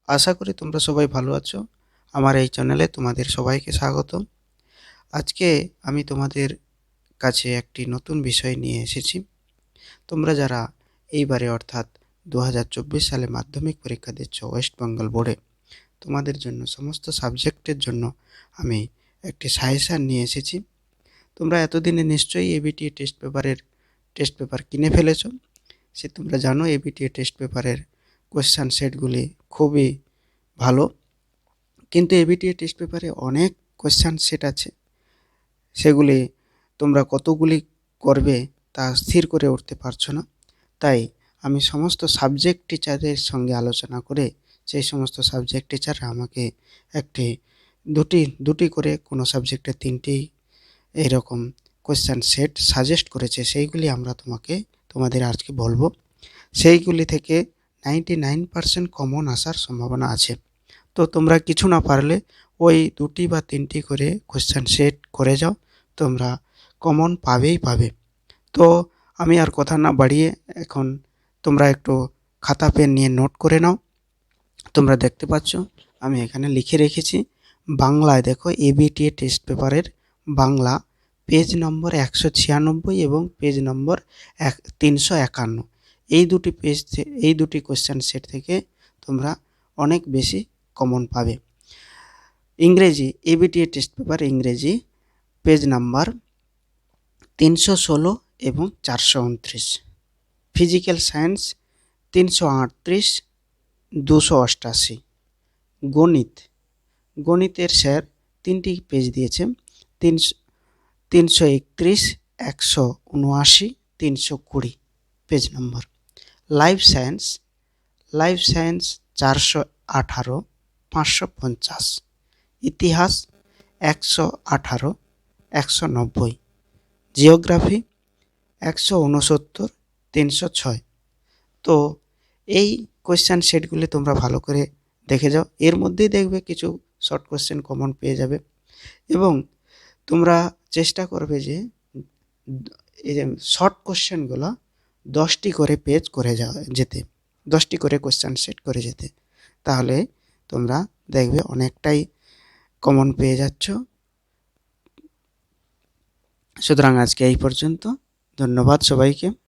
আশা করি তোমরা সবাই ভালো আছো। আমার এই চ্যানেলে তোমাদের সবাইকে স্বাগত। আজকে আমি তোমাদের কাছে একটি নতুন বিষয় নিয়ে এসেছি। তোমরা যারা এইবারে অর্থাৎ 2024 সালে মাধ্যমিক পরীক্ষা দিচ্ছ ওয়েস্ট বেঙ্গল বোর্ডে, তোমাদের জন্য সমস্ত সাবজেক্টের জন্য আমি একটি সাজেশান নিয়ে এসেছি। তোমরা এতদিনে নিশ্চয়ই এবিটিএ টেস্ট পেপার কিনে ফেলেছো। তোমরা জানো এবিটিএ টেস্ট পেপারের কোয়েশ্চান সেটগুলি খুবই ভালো, কিন্তু এবিটিএ টেস্ট পেপারে অনেক কোয়েশ্চান সেট আছে। সেগুলি তোমরা কতগুলি করবে তা স্থির করে উঠতে পারছো না। তাই আমি সমস্ত সাবজেক্ট টিচারদের সঙ্গে আলোচনা করে সেই সমস্ত সাবজেক্ট টিচাররা আমাকে একটি দুটি করে কোনো সাবজেক্টে 3টি এইরকম কোয়েশ্চান সেট সাজেস্ট করেছে। সেইগুলি আমরা তোমাদের আজকে বলবো। সেইগুলি থেকে 99% কমন আসার সম্ভাবনা আছে। তো তোমরা কিছু না পারলে ওই 2টি বা 3টি করে কোয়েশ্চান সেট করে যাও, তোমরা কমন পাবেই পাবে। তো আমি আর কথা না বাড়িয়ে এখন তোমরা একটু খাতা পেন নিয়ে নোট করে নাও। তোমরা দেখতে পাচ্ছ আমি এখানে লিখে রেখেছি। বাংলায় দেখো এবিটিএ টেস্ট পেপারের বাংলা পেজ নম্বর 196 এবং পেজ নম্বর 351, এই দুটি কোয়েশ্চান সেট থেকে তোমরা অনেক বেশি কমন পাবে। ইংরেজি এবিটিএ টেস্ট পেপার ইংরেজি পেজ নাম্বার 316 এবং 429, ফিজিক্যাল সায়েন্স 338, 288, গণিতের স্যার 3টি পেজ দিয়েছে, 331, 179, 320 পেজ নম্বর। লাইফ সায়েন্স 418, 550, ইতিহাস 118, 190, জিওগ্রাফি 169, 306। তো এই কোয়েশ্চান সেটগুলি তোমরা ভালো করে দেখে যাও। এর মধ্যেই দেখবে কিছু শর্ট কোয়েশ্চেন কমন পেয়ে যাবে এবং তোমরা চেষ্টা করবে যে এই যে শর্ট কোয়েশ্চেনগুলো 10টি করে পেজ করে যেতে, 10টি করে কোয়েশ্চান সেট করে যেতে। তাহলে তোমরা দেখবে অনেকটাই কমন পেয়ে যাচ্ছ। সুতরাং আজকে এই পর্যন্ত। ধন্যবাদ সবাইকে।